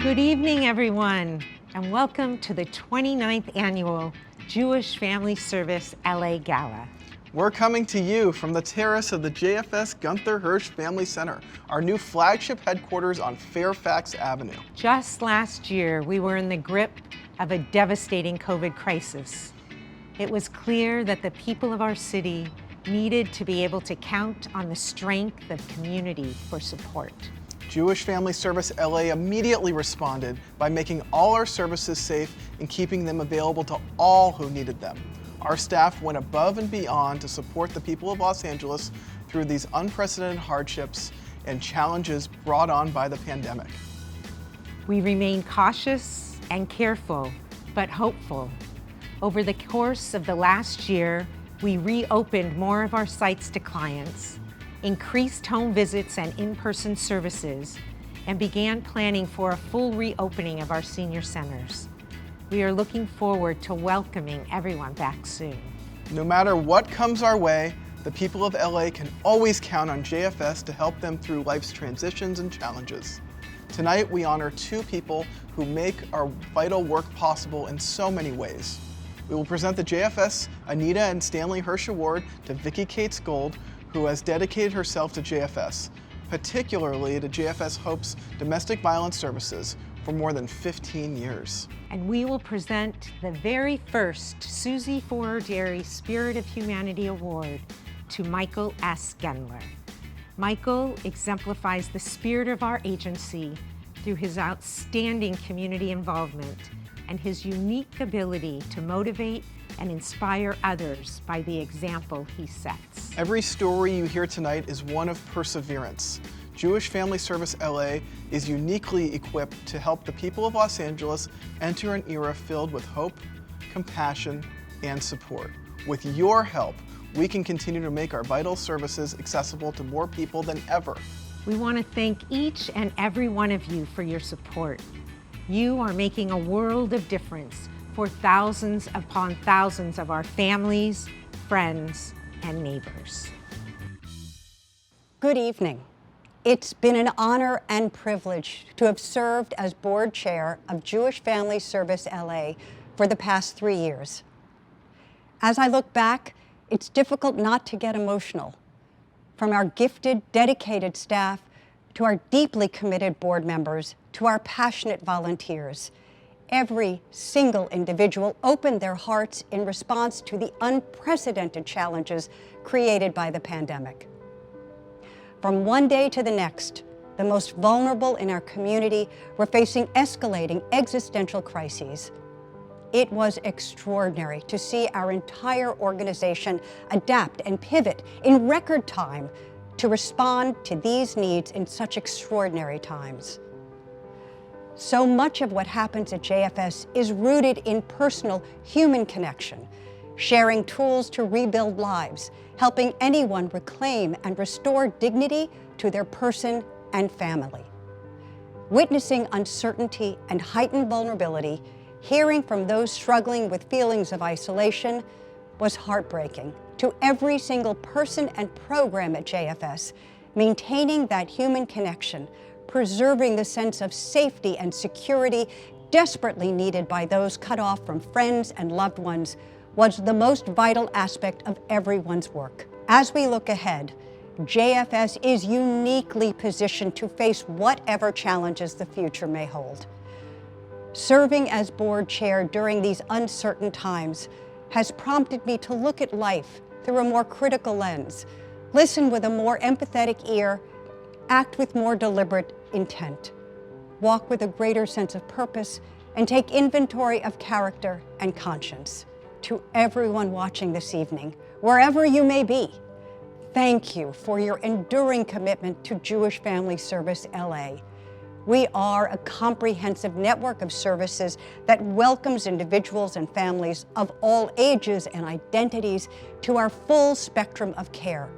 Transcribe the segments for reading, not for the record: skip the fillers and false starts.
Good evening, everyone, and welcome to the 29th Annual Jewish Family Service LA Gala. We're coming to you from the terrace of the JFS Gunther Hirsch Family Center, our new flagship headquarters on Fairfax Avenue. Just last year, we were in the grip of a devastating COVID crisis. It was clear that the people of our city needed to be able to count on the strength of community for support. Jewish Family Service LA immediately responded by making all our services safe and keeping them available to all who needed them. Our staff went above and beyond to support the people of Los Angeles through these unprecedented hardships and challenges brought on by the pandemic. We remained cautious and careful, but hopeful. Over the course of the last year, we reopened more of our sites to clients, increased home visits and in-person services, and began planning for a full reopening of our senior centers. We are looking forward to welcoming everyone back soon. No matter what comes our way, the people of LA can always count on JFS to help them through life's transitions and challenges. Tonight, we honor two people who make our vital work possible in so many ways. We will present the JFS Anita and Stanley Hirsh Award to Vicki Cates Gold, who has dedicated herself to JFS, particularly to JFS Hope's domestic violence services for more than 15 years. And we will present the very first Susie Forer-Dehrey Spirit of Humanity Award to Michael S. Gendler. Michael exemplifies the spirit of our agency through his outstanding community involvement and his unique ability to motivate and inspire others by the example he sets. Every story you hear tonight is one of perseverance. Jewish Family Service LA is uniquely equipped to help the people of Los Angeles enter an era filled with hope, compassion, and support. With your help, we can continue to make our vital services accessible to more people than ever. We want to thank each and every one of you for your support. You are making a world of difference for thousands upon thousands of our families, friends, and neighbors. Good evening. It's been an honor and privilege to have served as board chair of Jewish Family Service LA for the past 3 years. As I look back, it's difficult not to get emotional. From our gifted, dedicated staff, to our deeply committed board members, to our passionate volunteers, every single individual opened their hearts in response to the unprecedented challenges created by the pandemic. From one day to the next, the most vulnerable in our community were facing escalating existential crises. It was extraordinary to see our entire organization adapt and pivot in record time to respond to these needs in such extraordinary times. So much of what happens at JFS is rooted in personal human connection, sharing tools to rebuild lives, helping anyone reclaim and restore dignity to their person and family. Witnessing uncertainty and heightened vulnerability, hearing from those struggling with feelings of isolation was heartbreaking. To every single person and program at JFS, maintaining that human connection, preserving the sense of safety and security desperately needed by those cut off from friends and loved ones was the most vital aspect of everyone's work. As we look ahead, JFS is uniquely positioned to face whatever challenges the future may hold. Serving as board chair during these uncertain times has prompted me to look at life through a more critical lens, listen with a more empathetic ear, act with more deliberate intent, walk with a greater sense of purpose, and take inventory of character and conscience. To everyone watching this evening, wherever you may be, thank you for your enduring commitment to Jewish Family Service LA. We are a comprehensive network of services that welcomes individuals and families of all ages and identities to our full spectrum of care.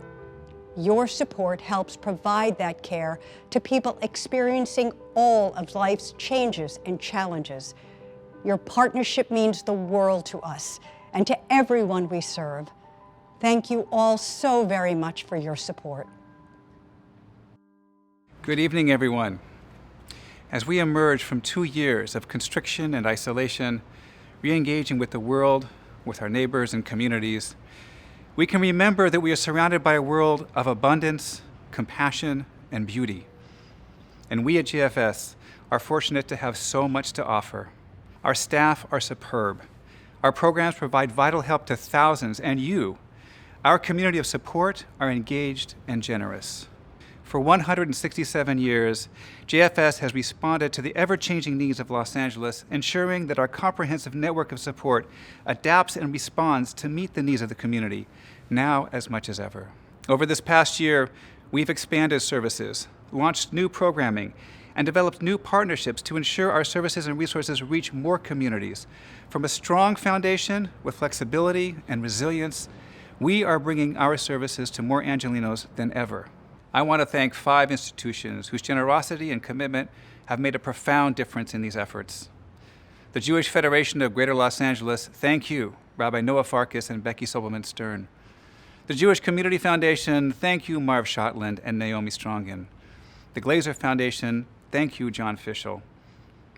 Your support helps provide that care to people experiencing all of life's changes and challenges. Your partnership means the world to us and to everyone we serve. Thank you all so very much for your support. Good evening, everyone. As we emerge from 2 years of constriction and isolation, re-engaging with the world, with our neighbors and communities, we can remember that we are surrounded by a world of abundance, compassion, and beauty. And we at GFS are fortunate to have so much to offer. Our staff are superb. Our programs provide vital help to thousands, and you, our community of support, are engaged and generous. For 167 years, JFS has responded to the ever-changing needs of Los Angeles, ensuring that our comprehensive network of support adapts and responds to meet the needs of the community, now as much as ever. Over this past year, we've expanded services, launched new programming, and developed new partnerships to ensure our services and resources reach more communities. From a strong foundation with flexibility and resilience, we are bringing our services to more Angelenos than ever. I want to thank 5 institutions whose generosity and commitment have made a profound difference in these efforts. The Jewish Federation of Greater Los Angeles, thank you, Rabbi Noah Farkas and Becky Sobelman-Stern. The Jewish Community Foundation, thank you, Marv Shotland and Naomi Strongen. The Glazer Foundation, thank you, John Fischel.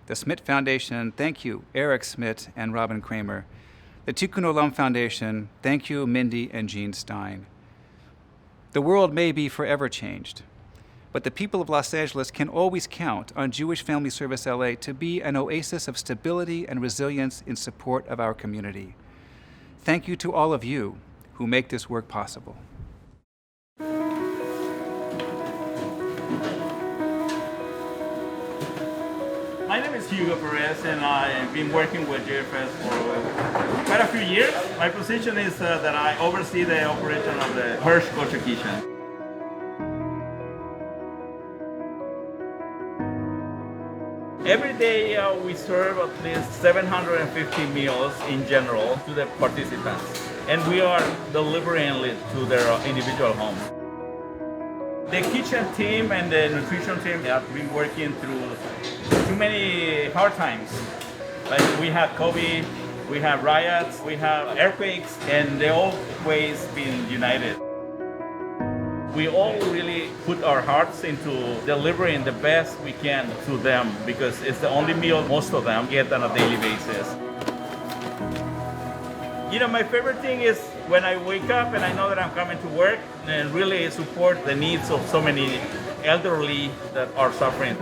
The Smith Foundation, thank you, Eric Smith and Robin Kramer. The Tikkun Olam Foundation, thank you, Mindy and Jean Stein. The world may be forever changed, but the people of Los Angeles can always count on Jewish Family Service LA to be an oasis of stability and resilience in support of our community. Thank you to all of you who make this work possible. My name is Hugo Perez, and I've been working with JFS for quite a few years. My position is that I oversee the operation of the Hirsh Kosher Kitchen. Every day we serve at least 750 meals in general to the participants, and we are delivering it to their individual homes. The kitchen team and the nutrition team have been working through too many hard times. Like we have COVID, we have riots, we have earthquakes, and they always been united. We all really put our hearts into delivering the best we can to them because it's the only meal most of them get on a daily basis. You know, my favorite thing is when I wake up and I know that I'm coming to work and really support the needs of so many elderly that are suffering.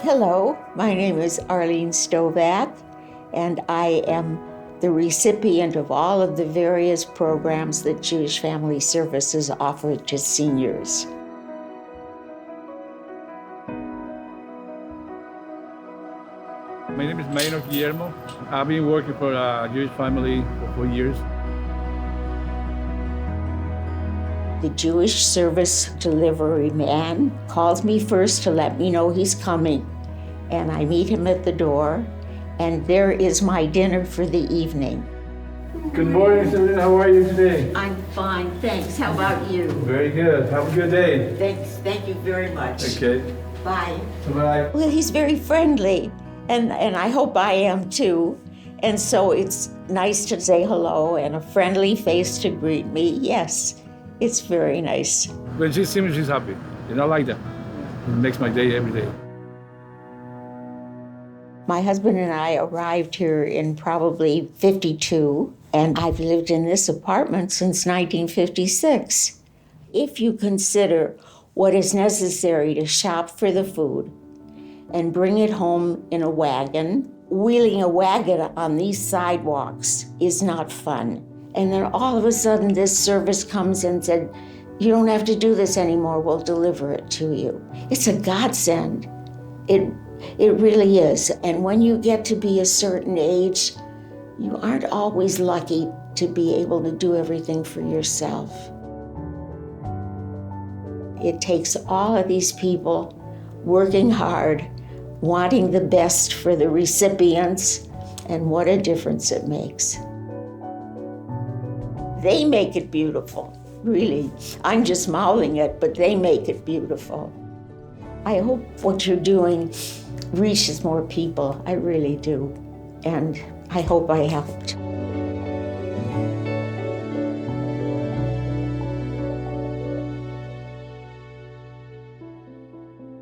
Hello, my name is Arlene Stovac, and I am the recipient of all of the various programs that Jewish Family Services offer to seniors. My name is Maynard Guillermo. I've been working for a Jewish family for 4 years. The Jewish service delivery man calls me first to let me know he's coming, and I meet him at the door, and there is my dinner for the evening. Good morning, Susie. How are you today? I'm fine, thanks. How about you? Very good. Have a good day. Thanks, thank you very much. Okay. Bye. Bye. Well, he's very friendly, and I hope I am too. And so it's nice to say hello and a friendly face to greet me. Yes, it's very nice. When she sees me, she's happy. You know, like that. It makes my day every day. My husband and I arrived here in probably 52, and I've lived in this apartment since 1956. If you consider what is necessary to shop for the food and bring it home in a wagon, wheeling a wagon on these sidewalks is not fun. And then all of a sudden this service comes and said, you don't have to do this anymore, we'll deliver it to you. It's a godsend. It really is. And when you get to be a certain age, you aren't always lucky to be able to do everything for yourself. It takes all of these people working hard, wanting the best for the recipients, and what a difference it makes. They make it beautiful, really. I'm just mouthing it, but they make it beautiful. I hope what you're doing reaches more people, I really do. And I hope I helped.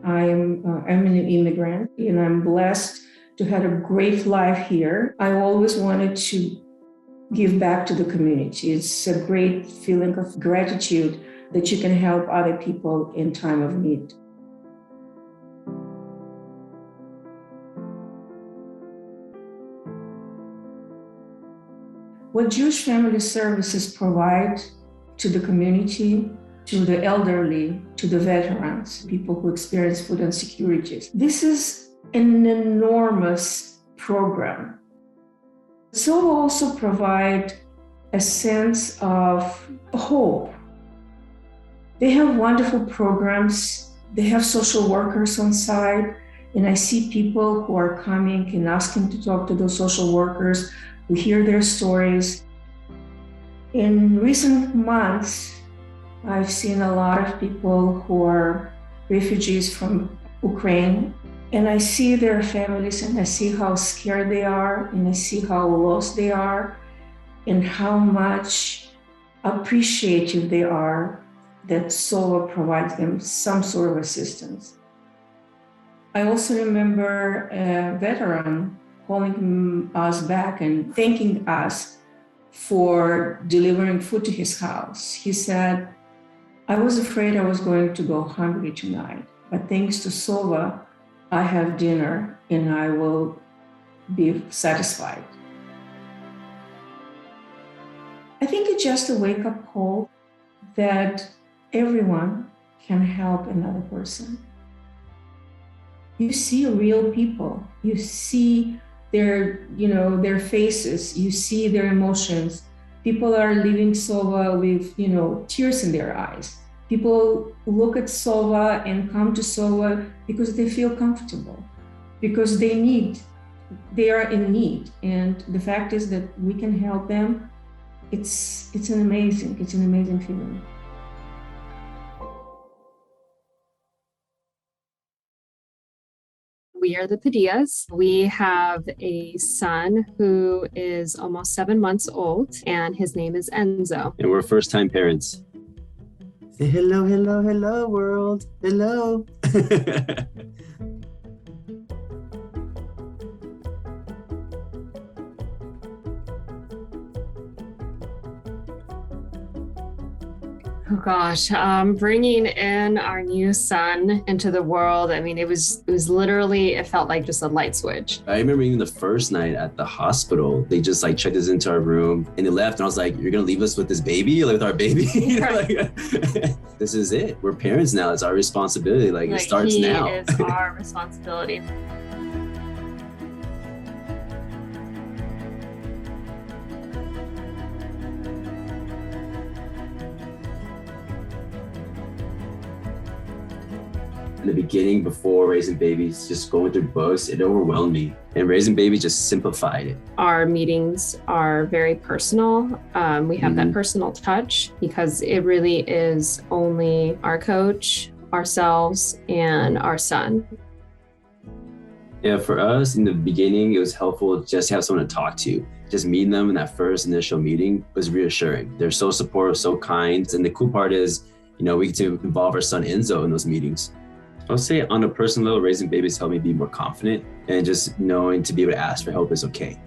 I'm an immigrant, and I'm blessed to have a great life here. I always wanted to give back to the community. It's a great feeling of gratitude that you can help other people in time of need. What Jewish Family Services provide to the community, to the elderly, to the veterans, people who experience food insecurities. This is an enormous program. So also provide a sense of hope. They have wonderful programs. They have social workers on site, and I see people who are coming and asking to talk to those social workers. We hear their stories. In recent months, I've seen a lot of people who are refugees from Ukraine, and I see their families, and I see how scared they are, and I see how lost they are, and how much appreciative they are that SOVA provides them some sort of assistance. I also remember a veteran calling us back and thanking us for delivering food to his house. He said, "I was afraid I was going to go hungry tonight, but thanks to SOVA, I have dinner and I will be satisfied." I think it's just a wake-up call that everyone can help another person. You see real people. You see their faces. You see their emotions. People are leaving SOVA with, tears in their eyes. People look at SOVA and come to SOVA because they feel comfortable, because they are in need. And the fact is that we can help them. It's an amazing feeling. We are the Padillas. We have a son who is almost 7 months old, and his name is Enzo. And we're first-time parents. Say hello, hello, hello, world. Hello. Oh gosh, bringing in our new son into the world. I mean, it was literally, it felt like just a light switch. I remember even the first night at the hospital, they just checked us into our room and they left. And I was like, "You're gonna leave us with this baby, with our baby?" This is it. We're parents now. It's our responsibility. It starts now. It is our responsibility. In the beginning, before raising babies, just going through books, it overwhelmed me. And raising babies just simplified it. Our meetings are very personal. We have that personal touch because it really is only our coach, ourselves, and our son. Yeah, for us in the beginning, it was helpful just to have someone to talk to. Just meeting them in that first initial meeting was reassuring. They're so supportive, so kind. And the cool part is, we get to involve our son Enzo in those meetings. I'll say on a personal level, raising babies helped me be more confident, and just knowing to be able to ask for help is okay.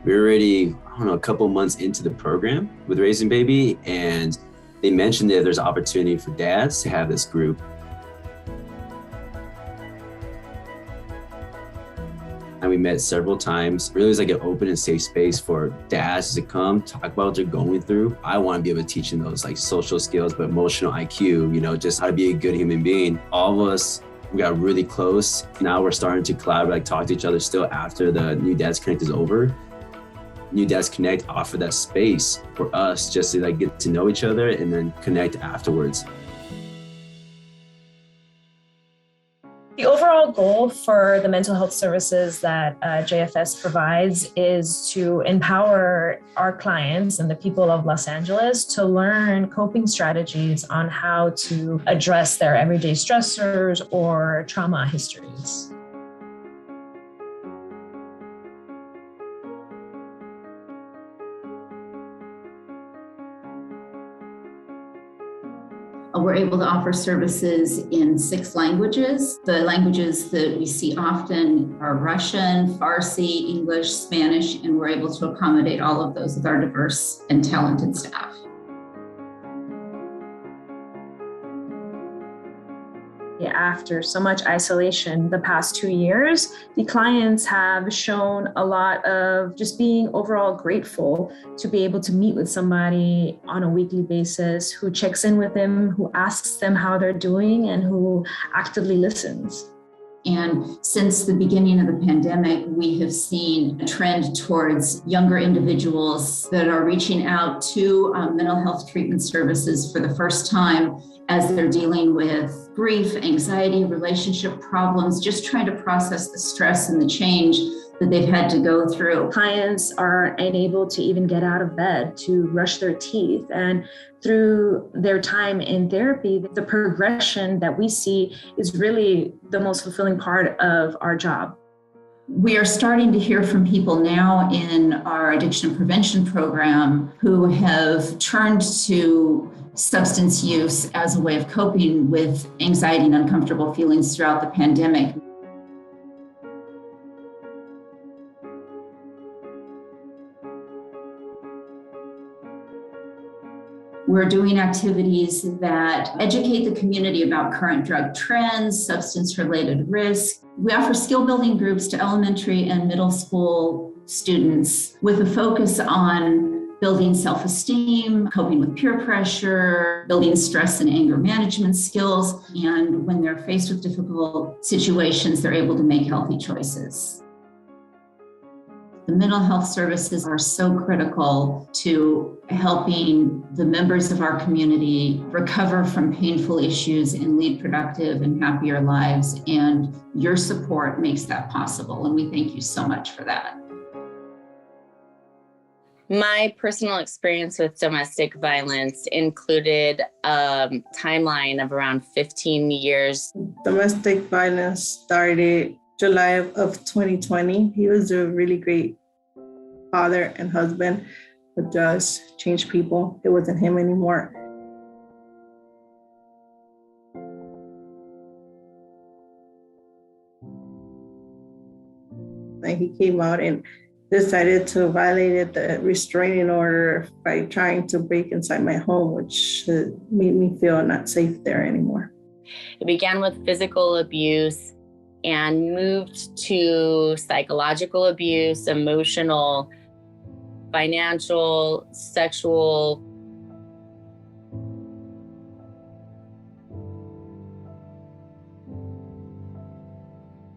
We're already, a couple months into the program with Raising Baby, and they mentioned that there's opportunity for dads to have this group. And we met several times. Really was an open and safe space for dads to come talk about what they're going through. I want to be able to teach them those social skills, but emotional IQ, just how to be a good human being. All of us, we got really close. Now we're starting to collaborate, talk to each other still after the New Dads Connect is over. New Dads Connect offer that space for us just to get to know each other and then connect afterwards. The overall goal for the mental health services that JFS provides is to empower our clients and the people of Los Angeles to learn coping strategies on how to address their everyday stressors or trauma histories. A We're able to offer services in 6 languages. The languages that we see often are Russian, Farsi, English, Spanish, and we're able to accommodate all of those with our diverse and talented staff. After so much isolation the past 2 years, the clients have shown a lot of just being overall grateful to be able to meet with somebody on a weekly basis who checks in with them, who asks them how they're doing, and who actively listens. And since the beginning of the pandemic, we have seen a trend towards younger individuals that are reaching out to mental health treatment services for the first time as they're dealing with grief, anxiety, relationship problems, just trying to process the stress and the change that they've had to go through. Clients are unable to even get out of bed to brush their teeth. And through their time in therapy, the progression that we see is really the most fulfilling part of our job. We are starting to hear from people now in our addiction prevention program who have turned to substance use as a way of coping with anxiety and uncomfortable feelings throughout the pandemic. We're doing activities that educate the community about current drug trends, substance-related risk. We offer skill-building groups to elementary and middle school students with a focus on building self-esteem, coping with peer pressure, building stress and anger management skills, and when they're faced with difficult situations, they're able to make healthy choices. The mental health services are so critical to helping the members of our community recover from painful issues and lead productive and happier lives. And your support makes that possible. And we thank you so much for that. My personal experience with domestic violence included a timeline of around 15 years. Domestic violence started July of 2020. He was a really great father and husband, but just changed people. It wasn't him anymore. And he came out and decided to violate the restraining order by trying to break inside my home, which made me feel not safe there anymore. It began with physical abuse and moved to psychological abuse, emotional, financial, sexual.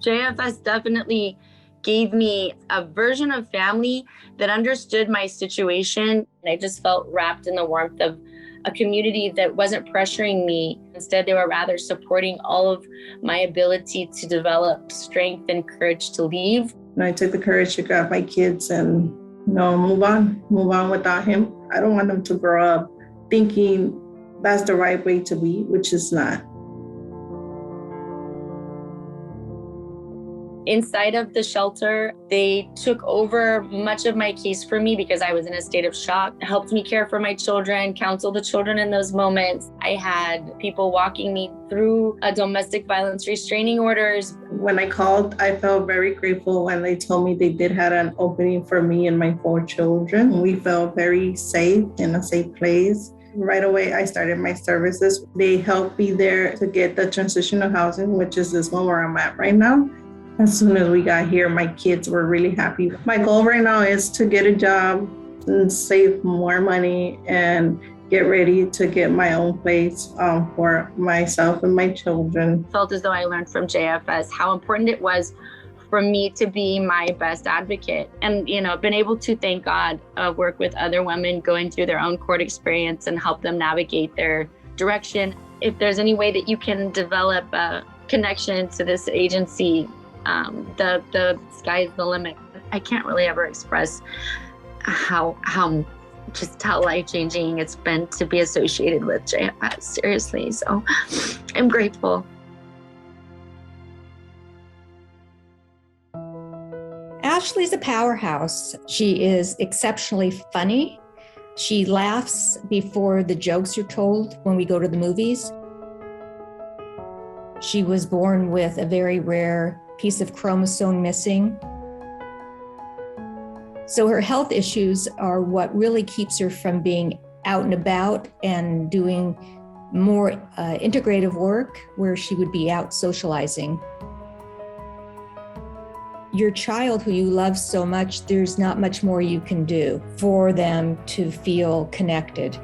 JFS definitely gave me a version of family that understood my situation. And I just felt wrapped in the warmth of a community that wasn't pressuring me. Instead, they were rather supporting all of my ability to develop strength and courage to leave. And I took the courage to grab my kids and, move on without him. I don't want them to grow up thinking that's the right way to be, which is not. Inside of the shelter, they took over much of my case for me because I was in a state of shock, helped me care for my children, counsel the children in those moments. I had people walking me through domestic violence restraining orders. When I called, I felt very grateful when they told me they did have an opening for me and my 4 children. We felt very safe in a safe place. Right away, I started my services. They helped me there to get the transitional housing, which is this one where I'm at right now. As soon as we got here, my kids were really happy. My goal right now is to get a job and save more money and get ready to get my own place for myself and my children. Felt as though I learned from JFS how important it was for me to be my best advocate. And, been able to, thank God, work with other women going through their own court experience and help them navigate their direction. If there's any way that you can develop a connection to this agency, the sky is the limit. I can't really ever express how life-changing it's been to be associated with JFS, seriously. So I'm grateful. Ashley's a powerhouse. She is exceptionally funny. She laughs before the jokes are told when we go to the movies. She was born with a very rare piece of chromosome missing. So her health issues are what really keeps her from being out and about and doing more integrative work where she would be out socializing. Your child who you love so much, there's not much more you can do for them to feel connected.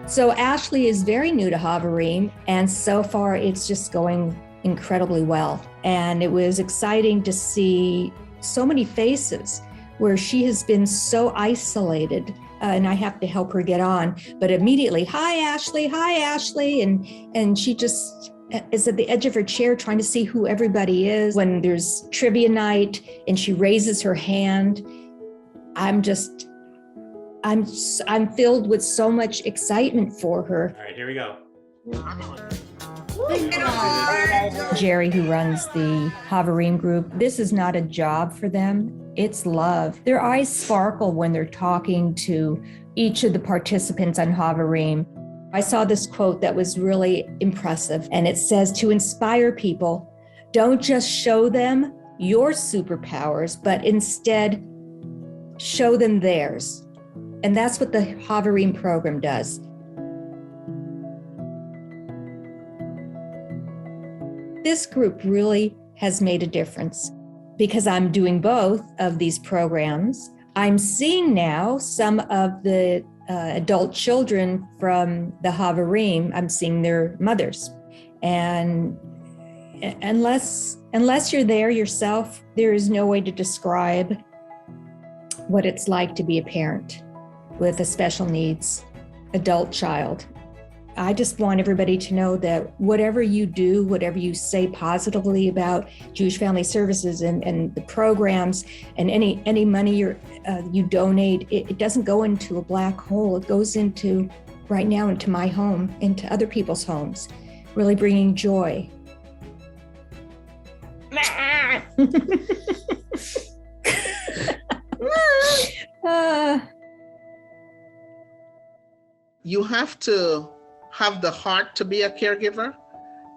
So Ashley is very new to Forer-Dehrey, and so far it's just going incredibly well. And it was exciting to see so many faces where she has been so isolated, and I have to help her get on. But immediately, hi, Ashley, and she just is at the edge of her chair trying to see who everybody is. When there's trivia night and she raises her hand, I'm filled with so much excitement for her. All right, here we go. Jerry, who runs the Forer-Dehrey group, this is not a job for them, it's love. Their eyes sparkle when they're talking to each of the participants on Forer-Dehrey. I saw this quote that was really impressive, and it says, to inspire people, don't just show them your superpowers, but instead show them theirs. And that's what the Forer-Dehrey program does. This group really has made a difference because I'm doing both of these programs. I'm seeing now some of the adult children from the Forer-Dehrey. I'm seeing their mothers. And unless you're there yourself, there is no way to describe what it's like to be a parent with a special needs adult child. I just want everybody to know that whatever you do, whatever you say positively about Jewish Family Services and the programs and any money you donate, it doesn't go into a black hole. It goes into, right now, into my home, into other people's homes, really bringing joy. You have to have the heart to be a caregiver.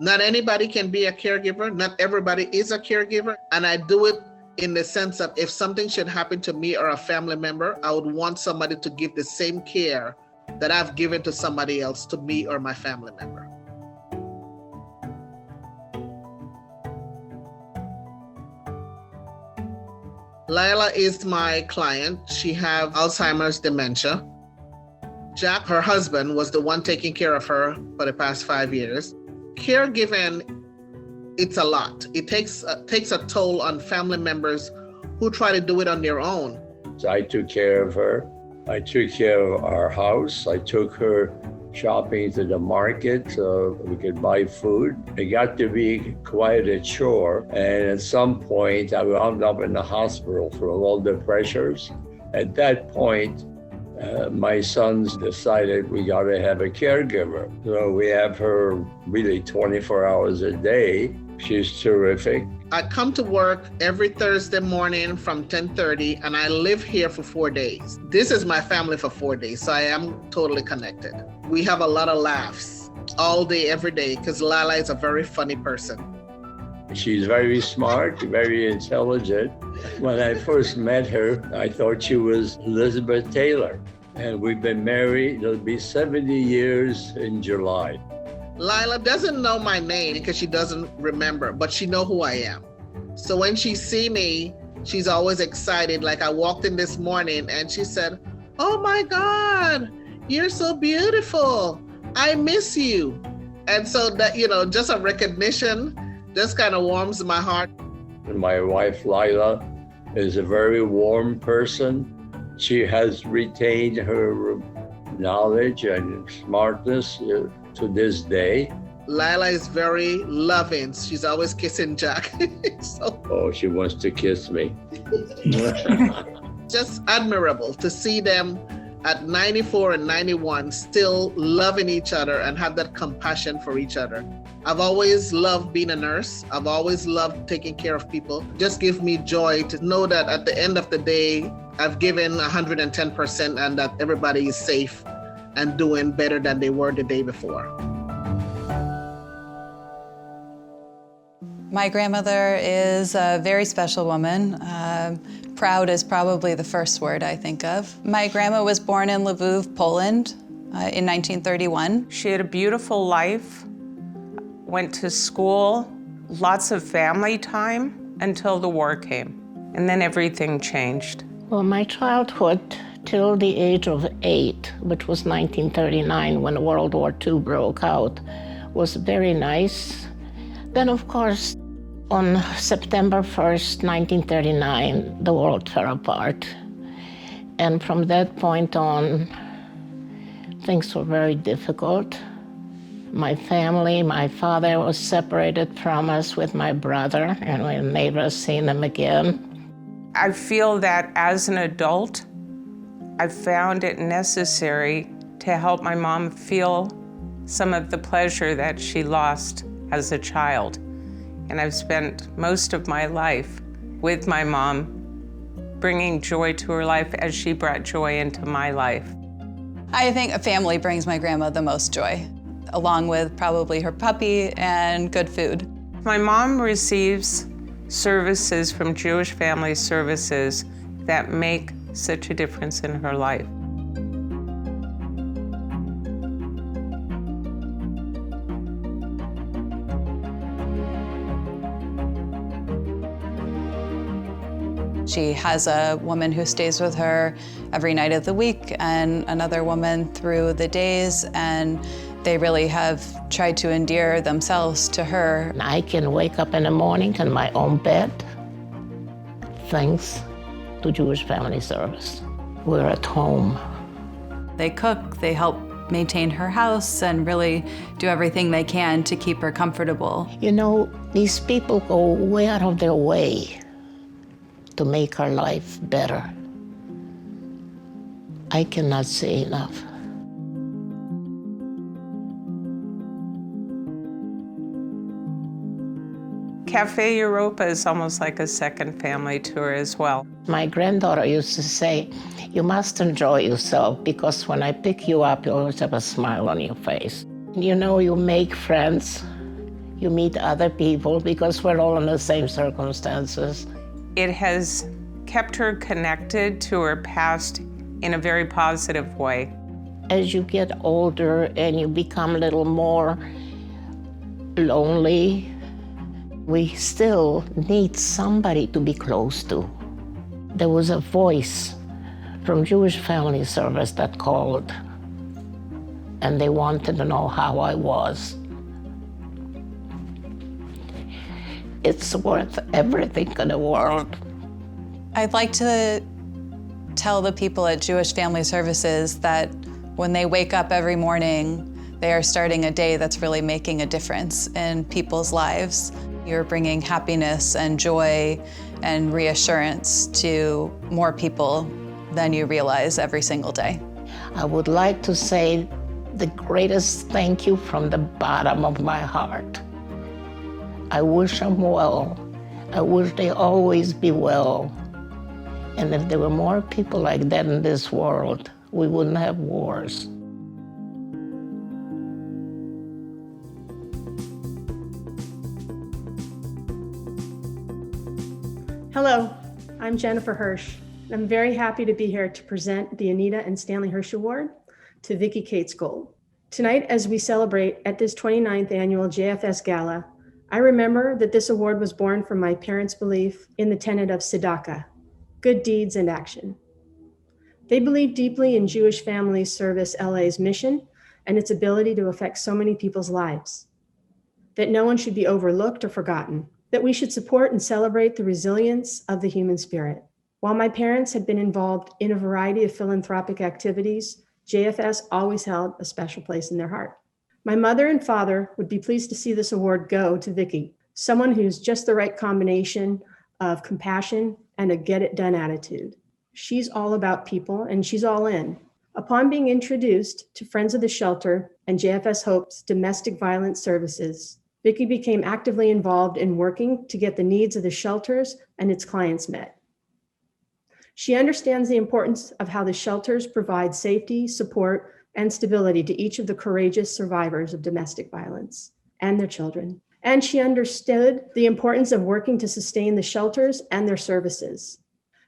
Not anybody can be a caregiver. Not everybody is a caregiver. And I do it in the sense of if something should happen to me or a family member, I would want somebody to give the same care that I've given to somebody else, to me or my family member. Lila is my client. She has Alzheimer's dementia. Jack, her husband, was the one taking care of her for the past 5 years. Caregiving, it's a lot. It takes a toll on family members who try to do it on their own. I took care of her. I took care of our house. I took her shopping to the market so we could buy food. It got to be quite a chore. And at some point, I wound up in the hospital for all the pressures. At that point, my sons decided we got to have a caregiver. So we have her really 24 hours a day. She's terrific. I come to work every Thursday morning from 10:30, and I live here for 4 days. This is my family for 4 days, so I am totally connected. We have a lot of laughs all day, every day, because Lila is a very funny person. She's very smart, very intelligent. When I first met her, I thought she was Elizabeth Taylor. And we've been married, it'll be 70 years in July. Lila doesn't know my name because she doesn't remember, but she knows who I am. So when she see me, she's always excited. Like I walked in this morning and she said, "Oh my God, you're so beautiful. I miss you." And so that, just a recognition just kind of warms my heart. My wife, Lila, is a very warm person. She has retained her knowledge and smartness to this day. Lila is very loving. She's always kissing Jack. Oh, she wants to kiss me. Just admirable to see them at 94 and 91 still loving each other and have that compassion for each other. I've always loved being a nurse. I've always loved taking care of people. Just gives me joy to know that at the end of the day, I've given 110% and that everybody is safe and doing better than they were the day before. My grandmother is a very special woman. Proud is probably the first word I think of. My grandma was born in Lviv, Poland in 1931. She had a beautiful life, went to school, lots of family time until the war came. And then everything changed. Well, my childhood till the age of 8, which was 1939 when World War II broke out, was very nice. Then, of course, on September 1st, 1939, the world fell apart. And from that point on, things were very difficult. My family, my father was separated from us with my brother, and we never seen him again. I feel that as an adult, I found it necessary to help my mom feel some of the pleasure that she lost as a child. And I've spent most of my life with my mom, bringing joy to her life as she brought joy into my life. I think a family brings my grandma the most joy, along with probably her puppy and good food. My mom receives services from Jewish Family Services that make such a difference in her life. She has a woman who stays with her every night of the week and another woman through the days, and they really have tried to endear themselves to her. I can wake up in the morning in my own bed, thanks to Jewish Family Service. We're at home. They cook, they help maintain her house, and really do everything they can to keep her comfortable. You know, these people go way out of their way to make our life better. I cannot say enough. Cafe Europa is almost like a second family tour as well. My granddaughter used to say, you must enjoy yourself because when I pick you up, you always have a smile on your face. You know, you make friends, you meet other people because we're all in the same circumstances. It has kept her connected to her past in a very positive way. As you get older and you become a little more lonely, we still need somebody to be close to. There was a voice from Jewish Family Service that called, and they wanted to know how I was. It's worth everything in the world. I'd like to tell the people at Jewish Family Services that when they wake up every morning, they are starting a day that's really making a difference in people's lives. You're bringing happiness and joy and reassurance to more people than you realize every single day. I would like to say the greatest thank you from the bottom of my heart. I wish them well. I wish they always be well. And if there were more people like that in this world, we wouldn't have wars. Hello, I'm Jennifer Hirsch. I'm very happy to be here to present the Anita and Stanley Hirsch Award to Vicki Cates Gold. Tonight, as we celebrate at this 29th annual JFS Gala, I remember that this award was born from my parents' belief in the tenet of tzedakah, good deeds and action. They believe deeply in Jewish Family Service LA's mission and its ability to affect so many people's lives, that no one should be overlooked or forgotten, that we should support and celebrate the resilience of the human spirit. While my parents had been involved in a variety of philanthropic activities, JFS always held a special place in their heart. My mother and father would be pleased to see this award go to Vicki, someone who's just the right combination of compassion and a get-it-done attitude. She's all about people and she's all in. Upon being introduced to Friends of the Shelter and JFS Hope's domestic violence services, Vicki became actively involved in working to get the needs of the shelters and its clients met. She understands the importance of how the shelters provide safety, support, and stability to each of the courageous survivors of domestic violence and their children. And she understood the importance of working to sustain the shelters and their services.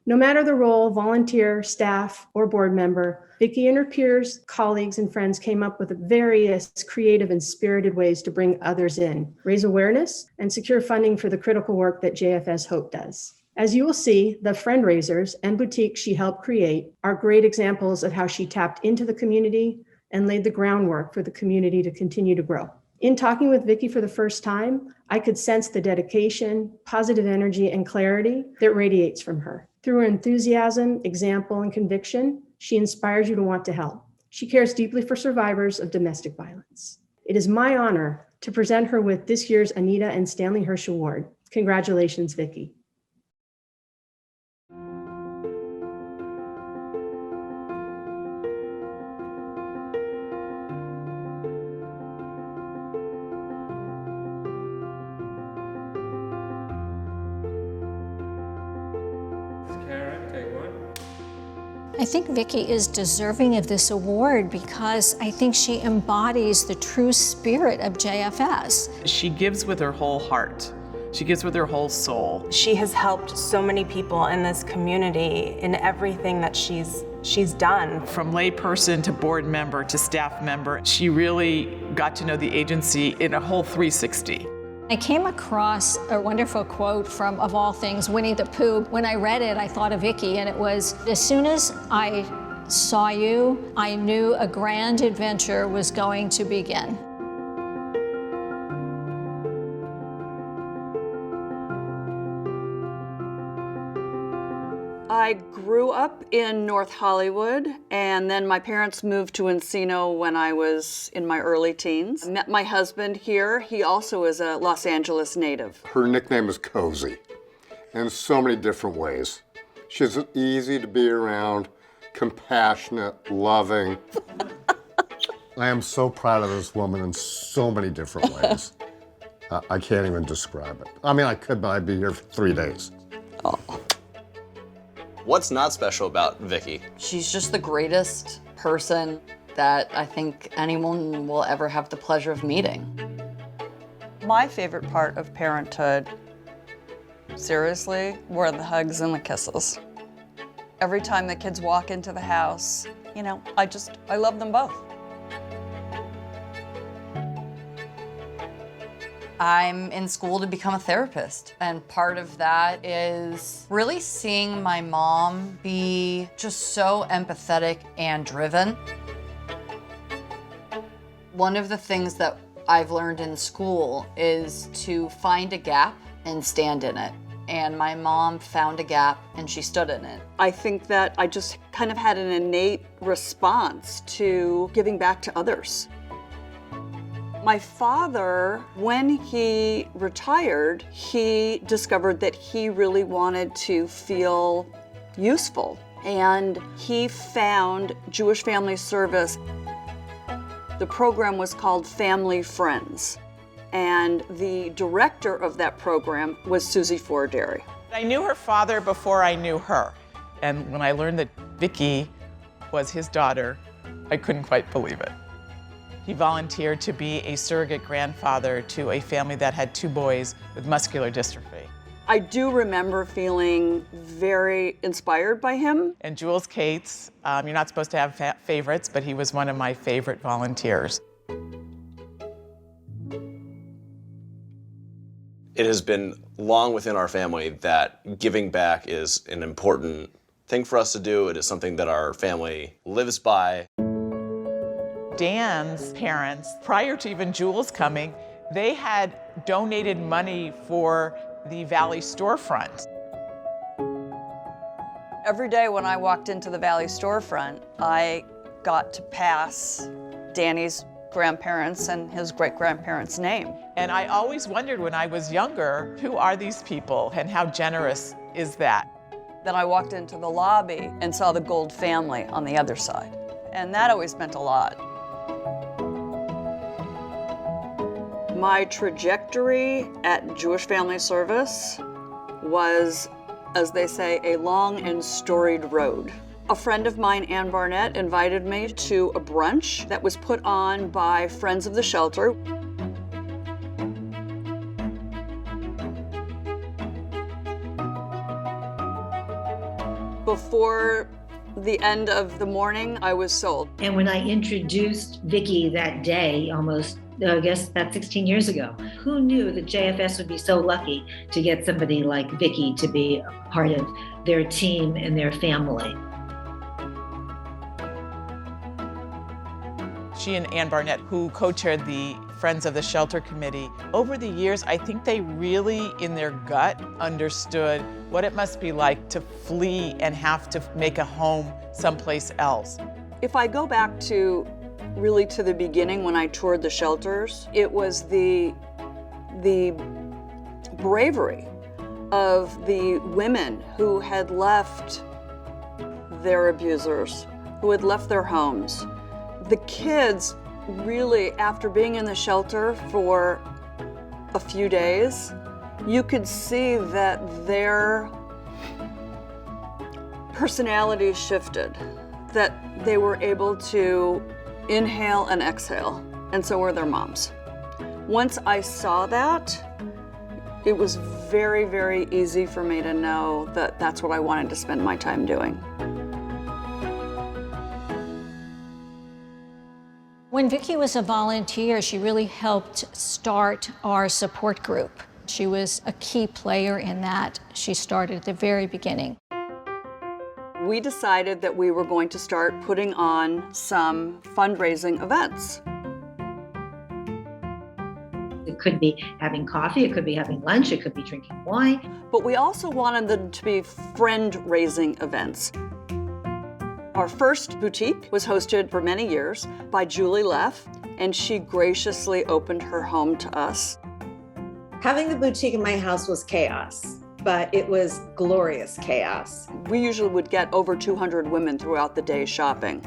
No matter the role, volunteer, staff, or board member, Vicki and her peers, colleagues, and friends came up with various creative and spirited ways to bring others in, raise awareness, and secure funding for the critical work that JFS Hope does. As you will see, the fundraisers and boutiques she helped create are great examples of how she tapped into the community and laid the groundwork for the community to continue to grow. In talking with Vicki for the first time, I could sense the dedication, positive energy, and clarity that radiates from her. Through her enthusiasm, example, and conviction, she inspires you to want to help. She cares deeply for survivors of domestic violence. It is my honor to present her with this year's Anita and Stanley Hirsch Award. Congratulations, Vicki. I think Vicki is deserving of this award because I think she embodies the true spirit of JFS. She gives with her whole heart. She gives with her whole soul. She has helped so many people in this community in everything that she's done. From layperson to board member to staff member, she really got to know the agency in a whole 360. I came across a wonderful quote from, of all things, Winnie the Pooh. When I read it, I thought of Vicki, and it was, as soon as I saw you, I knew a grand adventure was going to begin. I grew up in North Hollywood, and then my parents moved to Encino when I was in my early teens. I met my husband here. He also is a Los Angeles native. Her nickname is Cozy in so many different ways. She's easy to be around, compassionate, loving. I am so proud of this woman in so many different ways. I can't even describe it. I mean, I could, but I'd be here for 3 days. Oh. What's not special about Vicki? She's just the greatest person that I think anyone will ever have the pleasure of meeting. My favorite part of parenthood, seriously, were the hugs and the kisses. Every time the kids walk into the house, you know, I love them both. I'm in school to become a therapist, and part of that is really seeing my mom be just so empathetic and driven. One of the things that I've learned in school is to find a gap and stand in it. And my mom found a gap and she stood in it. I think that I just kind of had an innate response to giving back to others. My father, when he retired, he discovered that he really wanted to feel useful. And he found Jewish Family Service. The program was called Family Friends. And the director of that program was Susie Forer-Dehrey. I knew her father before I knew her. And when I learned that Vicki was his daughter, I couldn't quite believe it. He volunteered to be a surrogate grandfather to a family that had 2 boys with muscular dystrophy. I do remember feeling very inspired by him. And Jules Cates, you're not supposed to have favorites, but he was one of my favorite volunteers. It has been long within our family that giving back is an important thing for us to do. It is something that our family lives by. Dan's parents, prior to even Jules coming, they had donated money for the Valley storefront. Every day when I walked into the Valley storefront, I got to pass Danny's grandparents and his great-grandparents' name. And I always wondered when I was younger, who are these people and how generous is that? Then I walked into the lobby and saw the Gold family on the other side. and that always meant a lot. My trajectory at Jewish Family Service was, as they say, a long and storied road. A friend of mine, Ann Barnett, invited me to a brunch that was put on by Friends of the Shelter. Before the end of the morning, I was sold. And when I introduced Vicki that day, almost, I guess that's 16 years ago, who knew that JFS would be so lucky to get somebody like Vicki to be a part of their team and their family? She and Ann Barnett, who co-chaired the Friends of the Shelter Committee, over the years, I think they really, in their gut, understood what it must be like to flee and have to make a home someplace else. If I go back to really to the beginning when I toured the shelters, it was the bravery of the women who had left their abusers, who had left their homes. The kids really, after being in the shelter for a few days, you could see that their personalities shifted, that they were able to inhale and exhale, and so were their moms. Once I saw that, it was very, very easy for me to know that that's what I wanted to spend my time doing. When Vicki was a volunteer, she really helped start our support group. She was a key player in that. She started at the very beginning. We decided that we were going to start putting on some fundraising events. It could be having coffee, it could be having lunch, it could be drinking wine. But we also wanted them to be friend-raising events. Our first boutique was hosted for many years by Julie Leff, and she graciously opened her home to us. Having the boutique in my house was chaos, but it was glorious chaos. We usually would get over 200 women throughout the day shopping.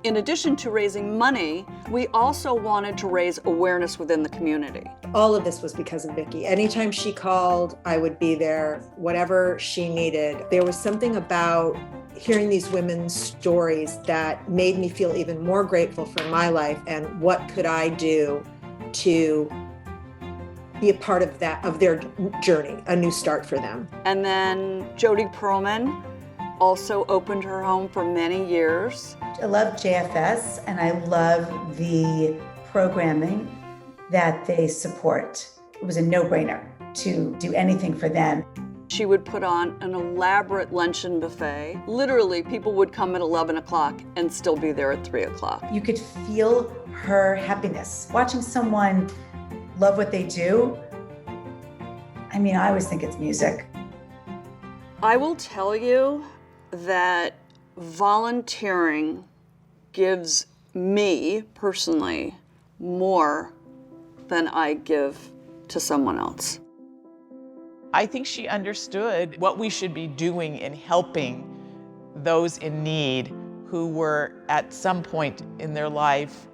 In addition to raising money, we also wanted to raise awareness within the community. All of this was because of Vicki. Anytime she called, I would be there, whatever she needed. There was something about hearing these women's stories that made me feel even more grateful for my life and what could I do to be a part of that, of their journey, a new start for them. And then Jody Perlman also opened her home for many years. I love JFS and I love the programming that they support. It was a no-brainer to do anything for them. She would put on an elaborate luncheon buffet. Literally, people would come at 11 o'clock and still be there at 3 o'clock. You could feel her happiness. Watching someone love what they do, I mean, I always think it's music. I will tell you that volunteering gives me, personally, more than I give to someone else. I think she understood what we should be doing in helping those in need who were at some point in their life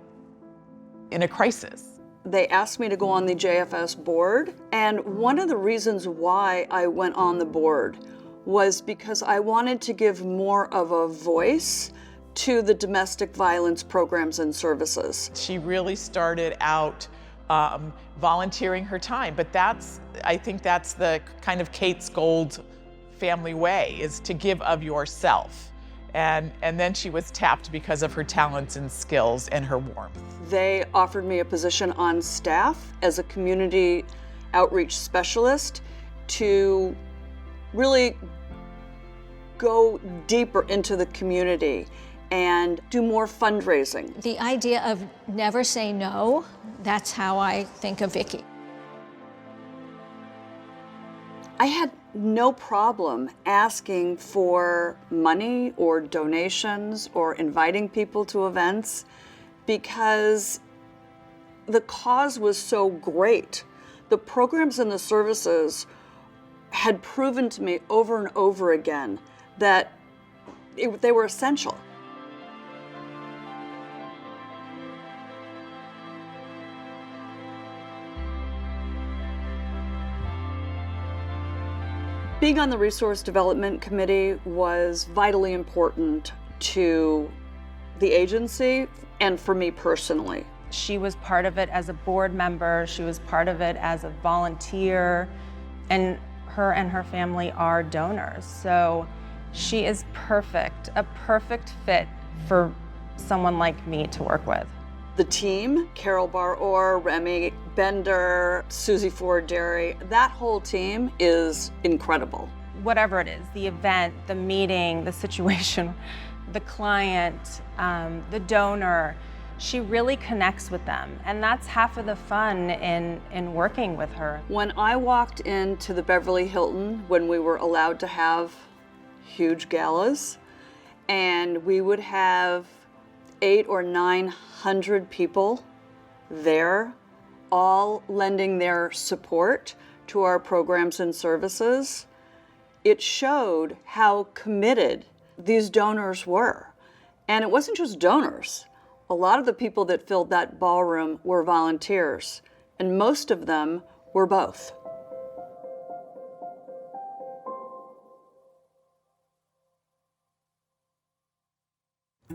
in a crisis. They asked me to go on the JFS board, and one of the reasons why I went on the board was because I wanted to give more of a voice to the domestic violence programs and services. She really started out volunteering her time, but I think that's the kind of Kate's Gold family way, is to give of yourself. And then she was tapped because of her talents and skills and her warmth. They offered me a position on staff as a community outreach specialist to really go deeper into the community and do more fundraising. The idea of never say no, that's how I think of Vicki. I had no problem asking for money or donations or inviting people to events because the cause was so great. The programs and the services had proven to me over and over again that they were essential. Being on the Resource Development Committee was vitally important to the agency and for me personally. She was part of it as a board member, she was part of it as a volunteer, and her family are donors. So she is perfect, a perfect fit for someone like me to work with. The team, Carol Bar-Orr, Remy Bender, Susie Forer-Dehrey, that whole team is incredible. Whatever it is, the event, the meeting, the situation, the client, the donor, she really connects with them. And that's half of the fun in working with her. When I walked into the Beverly Hilton, when we were allowed to have huge galas, and we would have 800 or 900 people there, all lending their support to our programs and services, it showed how committed these donors were. And it wasn't just donors. A lot of the people that filled that ballroom were volunteers, and most of them were both.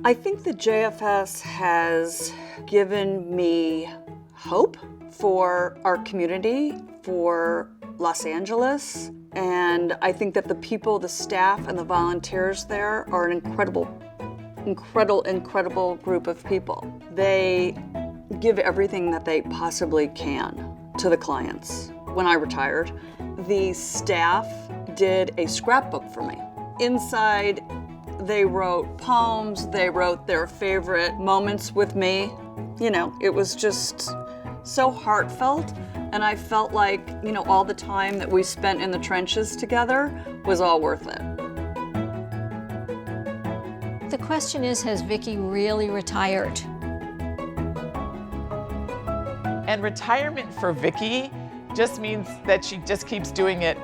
I think the JFS has given me hope for our community, for Los Angeles, and I think that the people, the staff, and the volunteers there are an incredible group of people. They give everything that they possibly can to the clients. When I retired, the staff did a scrapbook for me. Inside, they wrote poems, they wrote their favorite moments with me. You know, it was just so heartfelt, and I felt like, you know, all the time that we spent in the trenches together was all worth it. The question is, has Vicki really retired? And retirement for Vicki just means that she just keeps doing it,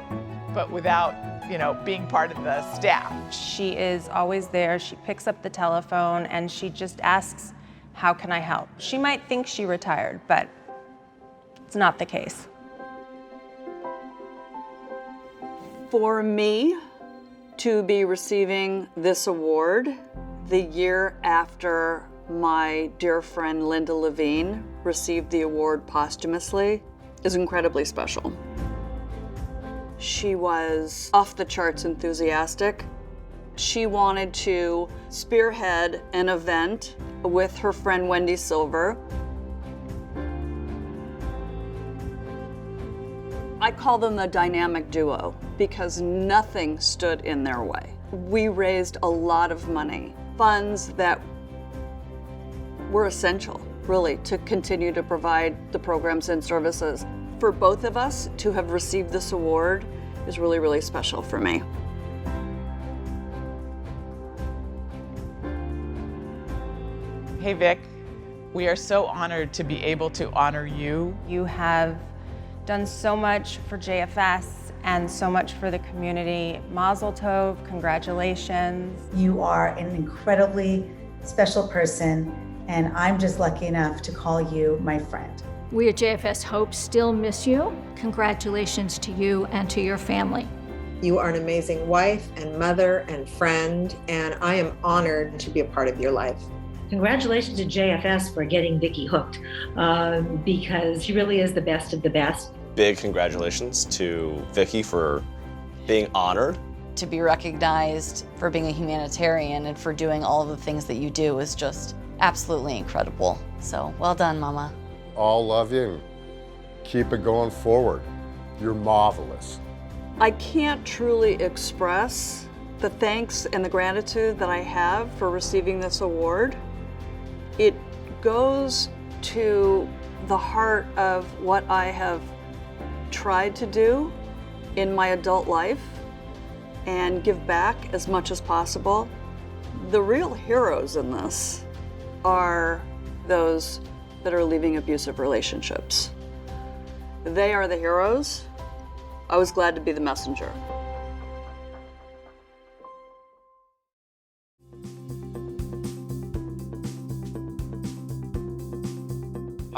but without, you know, being part of the staff. She is always there. She picks up the telephone and she just asks, how can I help? She might think she retired, but it's not the case. For me to be receiving this award the year after my dear friend Linda Levine received the award posthumously is incredibly special. She was off the charts enthusiastic. She wanted to spearhead an event with her friend Wendy Silver. I call them the dynamic duo because nothing stood in their way. We raised a lot of money, funds that were essential, really, to continue to provide the programs and services. For both of us to have received this award is really, really special for me. Hey Vic, we are so honored to be able to honor you. You have done so much for JFS and so much for the community. Mazel tov, congratulations. You are an incredibly special person, and I'm just lucky enough to call you my friend. We at JFS Hope still miss you. Congratulations to you and to your family. You are an amazing wife and mother and friend, and I am honored to be a part of your life. Congratulations to JFS for getting Vicki hooked, because she really is the best of the best. Big congratulations to Vicki for being honored. To be recognized for being a humanitarian and for doing all of the things that you do is just absolutely incredible. So well done, Mama. All love you and keep it going forward. You're marvelous. I can't truly express the thanks and the gratitude that I have for receiving this award. It goes to the heart of what I have tried to do in my adult life and give back as much as possible. The real heroes in this are those that are leaving abusive relationships. They are the heroes. I was glad to be the messenger.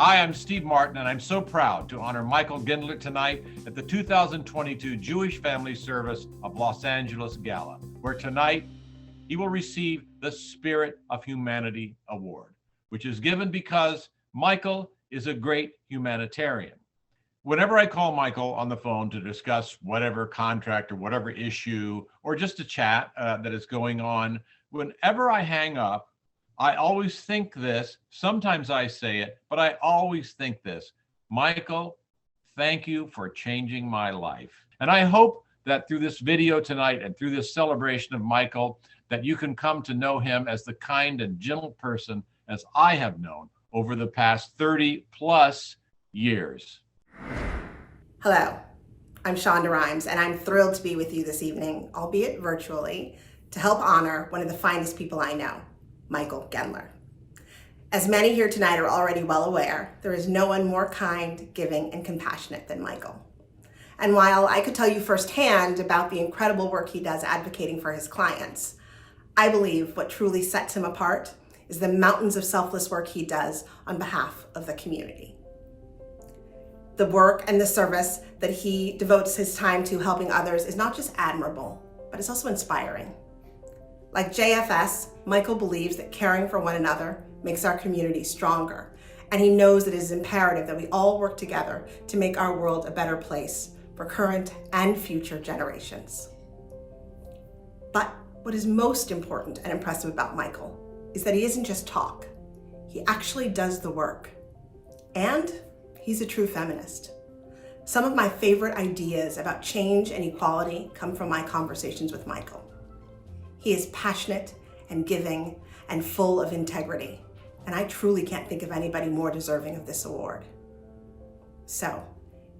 Hi, I'm Steve Martin, and I'm so proud to honor Michael Gendler tonight at the 2022 Jewish Family Service of Los Angeles Gala, where tonight he will receive the Spirit of Humanity Award, which is given because Michael is a great humanitarian. Whenever I call Michael on the phone to discuss whatever contract or whatever issue, or just to chat that is going on, whenever I hang up, I always think this, sometimes I say it, but I always think this: Michael, thank you for changing my life. And I hope that through this video tonight and through this celebration of Michael, that you can come to know him as the kind and gentle person as I have known over the past 30 plus years. Hello, I'm Shonda Rhimes, and I'm thrilled to be with you this evening, albeit virtually, to help honor one of the finest people I know, Michael Gendler. As many here tonight are already well aware, there is no one more kind, giving, and compassionate than Michael. And while I could tell you firsthand about the incredible work he does advocating for his clients, I believe what truly sets him apart is the mountains of selfless work he does on behalf of the community. The work and the service that he devotes his time to helping others is not just admirable, but it's also inspiring. Like JFS, Michael believes that caring for one another makes our community stronger, and he knows that it is imperative that we all work together to make our world a better place for current and future generations. But what is most important and impressive about Michael is that he isn't just talk. He actually does the work. And he's a true feminist. Some of my favorite ideas about change and equality come from my conversations with Michael. He is passionate and giving and full of integrity, and I truly can't think of anybody more deserving of this award. So,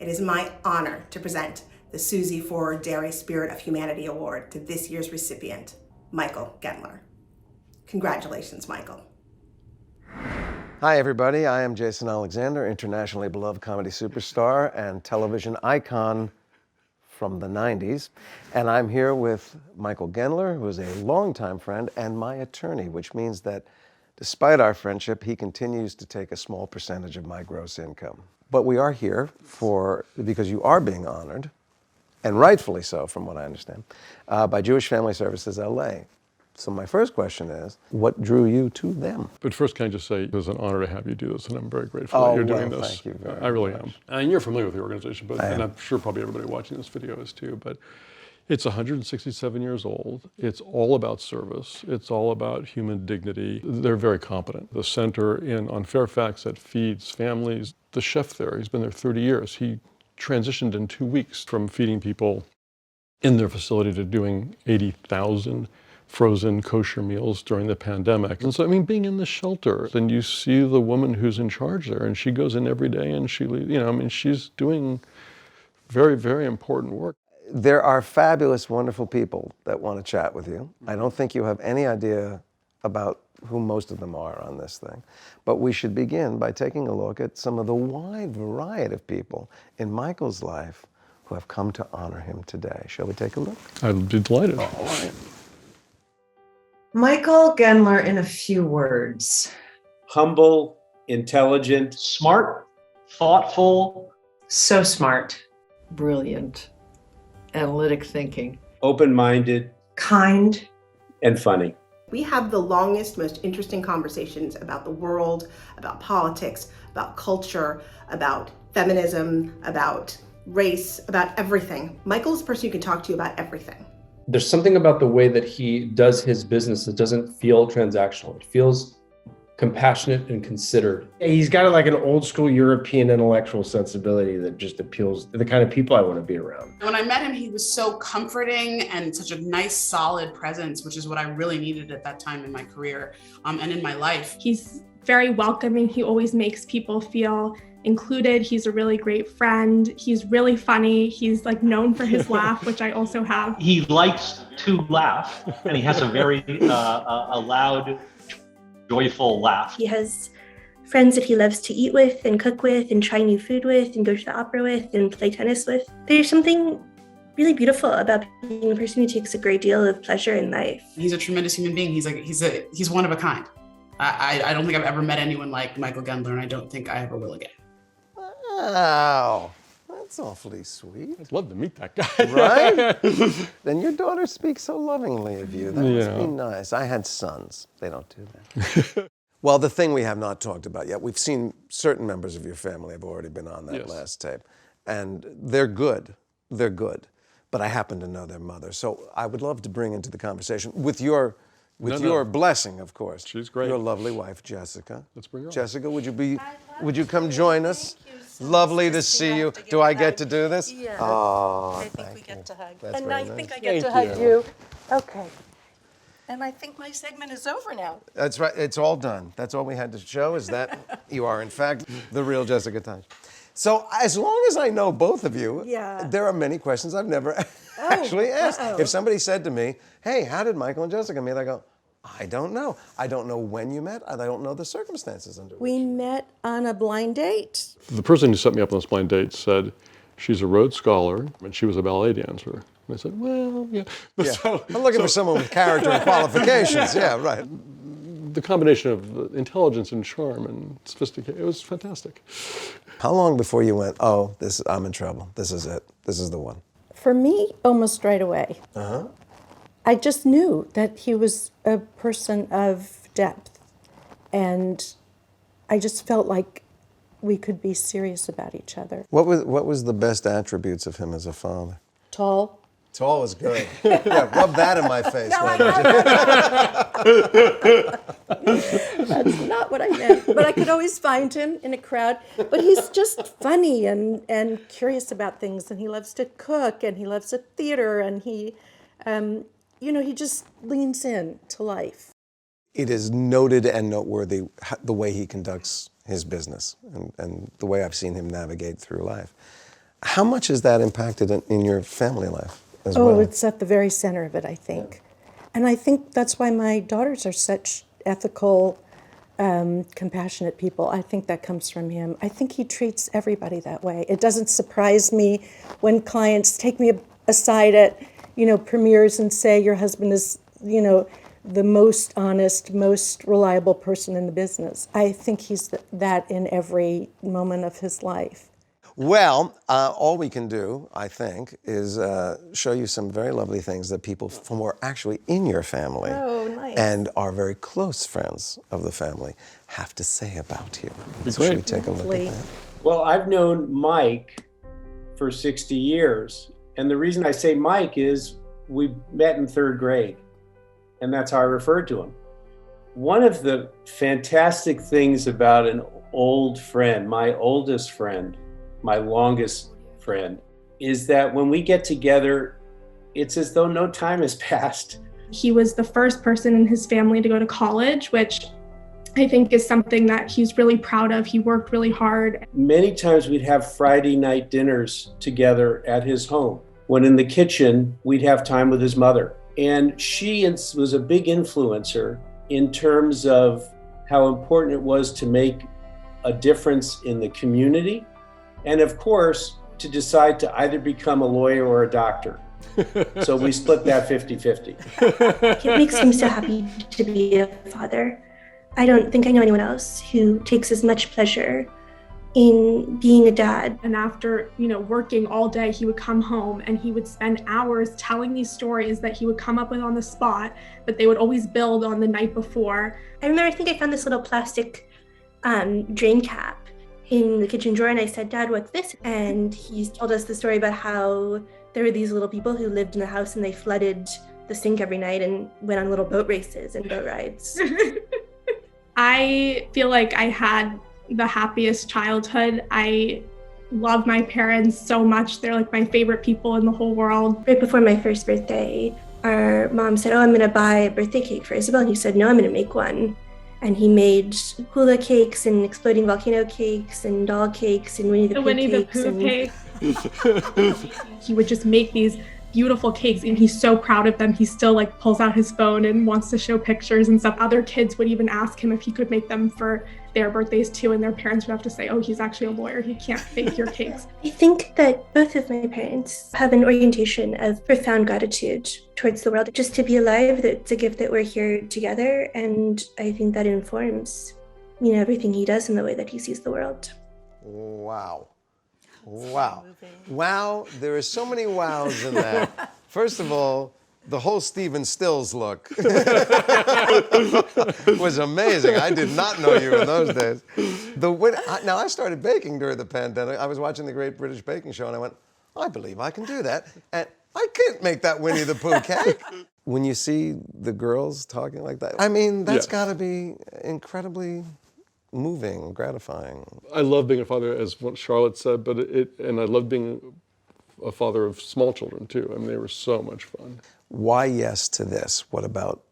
it is my honor to present the Susie Forer-Dehrey Spirit of Humanity Award to this year's recipient, Michael Gendler. Congratulations, Michael. Hi, everybody. I am Jason Alexander, internationally beloved comedy superstar and television icon from the 90s. And I'm here with Michael Gendler, who is a longtime friend and my attorney, which means that despite our friendship, he continues to take a small percentage of my gross income. But we are here because you are being honored, and rightfully so, from what I understand, by Jewish Family Services LA. So my first question is, what drew you to them? But first, can I just say it was an honor to have you do this, and I'm very grateful that you're doing this. Thank you very much. I really am. And you're familiar with the organization, and I'm sure probably everybody watching this video is too, but it's 167 years old. It's all about service. It's all about human dignity. They're very competent. The center on Fairfax that feeds families, the chef there, he's been there 30 years. He transitioned in 2 weeks from feeding people in their facility to doing 80,000 frozen kosher meals during the pandemic. And so, I mean, being in the shelter, and you see the woman who's in charge there, and she goes in every day and she's doing very, very important work. There are fabulous, wonderful people that want to chat with you. I don't think you have any idea about who most of them are on this thing. But we should begin by taking a look at some of the wide variety of people in Michael's life who have come to honor him today. Shall we take a look? I'd be delighted. All right. Michael Gendler in a few words. Humble, intelligent, smart, thoughtful, so smart, brilliant, analytic thinking, open-minded, kind, and funny. We have the longest, most interesting conversations about the world, about politics, about culture, about feminism, about race, about everything. Michael's the person you can talk to about everything. There's something about the way that he does his business that doesn't feel transactional. It feels compassionate and considered. He's got like an old school European intellectual sensibility that just appeals to the kind of people I want to be around. When I met him, he was so comforting and such a nice, solid presence, which is what I really needed at that time in my career and in my life. He's very welcoming. He always makes people feel included. He's a really great friend. He's really funny. He's like known for his laugh, which I also have. He likes to laugh, and he has a very a loud, joyful laugh. He has friends that he loves to eat with and cook with and try new food with and go to the opera with and play tennis with. There's something really beautiful about being a person who takes a great deal of pleasure in life. He's a tremendous human being. He's one of a kind. I don't think I've ever met anyone like Michael Gendler, and I don't think I ever will again. Wow, that's awfully sweet. I'd love to meet that guy. Right? Then your daughter speaks so lovingly of you. That must Yeah. be nice. I had sons. They don't do that. Well, the thing we have not talked about yet, we've seen certain members of your family have already been on that Yes. last tape. And they're good. They're good. But I happen to know their mother. So I would love to bring into the conversation, with your blessing, of course. She's great. Your lovely wife, Jessica. Let's bring her on. Jessica, would you come join us? Lovely to see you. Do I get to do this? Yeah. Oh, I think we get to hug. That's And very I nice. think I get to Thank hug you. you. Okay. And I think my segment is over now. That's right. It's all done. That's all we had to show is that you are, in fact, the real Jessica Taj. So as long as I know both of you, there are many questions I've never actually asked. If somebody said to me, hey, how did Michael and Jessica meet? I go, I don't know. I don't know when you met. I don't know the circumstances under which. We met on a blind date. The person who set me up on this blind date said, she's a Rhodes Scholar, and she was a ballet dancer. And I said, well, yeah. Yeah. I'm looking for someone with character and qualifications. Yeah, right. The combination of intelligence and charm and sophistication, it was fantastic. How long before you went, oh, I'm in trouble. This is it. This is the one. For me, almost right away. Uh-huh. I just knew that he was a person of depth. And I just felt like we could be serious about each other. What was the best attributes of him as a father? Tall. Tall is good. Yeah, rub that in my face. No, that's not what I meant. But I could always find him in a crowd. But he's just funny and curious about things. And he loves to cook. And he loves the theater. And he, he just leans in to life. It is noted and noteworthy the way he conducts his business and the way I've seen him navigate through life. How much has that impacted in your family life as well? Oh, it's at the very center of it, I think. And I think that's why my daughters are such ethical, compassionate people. I think that comes from him. I think he treats everybody that way. It doesn't surprise me when clients take me aside at, premieres and say your husband is, the most honest, most reliable person in the business. I think he's that in every moment of his life. Well, all we can do, I think, is show you some very lovely things that people who are actually in your family and are very close friends of the family have to say about you. So should we take a look at that? Well, I've known Mike for 60 years. And the reason I say Mike is we met in 3rd grade. And that's how I referred to him. One of the fantastic things about an old friend, my oldest friend, my longest friend, is that when we get together, it's as though no time has passed. He was the first person in his family to go to college, which I think is something that he's really proud of. He worked really hard. Many times we'd have Friday night dinners together at his home, when in the kitchen, we'd have time with his mother. And she was a big influencer in terms of how important it was to make a difference in the community. And of course, to decide to either become a lawyer or a doctor. So we split that 50-50. It makes him so happy to be a father. I don't think I know anyone else who takes as much pleasure in being a dad. And after, working all day, he would come home and he would spend hours telling these stories that he would come up with on the spot, but they would always build on the night before. I think I found this little plastic drain cap in the kitchen drawer, and I said, Dad, what's this? And he told us the story about how there were these little people who lived in the house and they flooded the sink every night and went on little boat races and boat rides. I feel like I had the happiest childhood. I love my parents so much. They're like my favorite people in the whole world. Right before my first birthday, our mom said, I'm going to buy a birthday cake for Isabel. And he said, no, I'm going to make one. And he made hula cakes and exploding volcano cakes and doll cakes and Winnie the Pooh cakes. He would just make these beautiful cakes, and he's so proud of them. He still like pulls out his phone and wants to show pictures and stuff. Other kids would even ask him if he could make them for their birthdays too, and their parents would have to say, oh, he's actually a lawyer, he can't fake your cakes. I think that both of my parents have an orientation of profound gratitude towards the world. Just to be alive, it's a gift that we're here together, and I think that informs, everything he does and the way that he sees the world. Wow. Wow. Wow, there are so many wows in that. First of all, the whole Stephen Stills look was amazing. I did not know you in those days. Now, I started baking during the pandemic. I was watching the Great British Baking Show, and I went, I believe I can do that. And I can't make that Winnie the Pooh cake. When you see the girls talking like that, I mean, that's got to be incredibly moving, gratifying. I love being a father, as what Charlotte said, and I love being a father of small children too. I mean, they were so much fun. Why yes to this? What about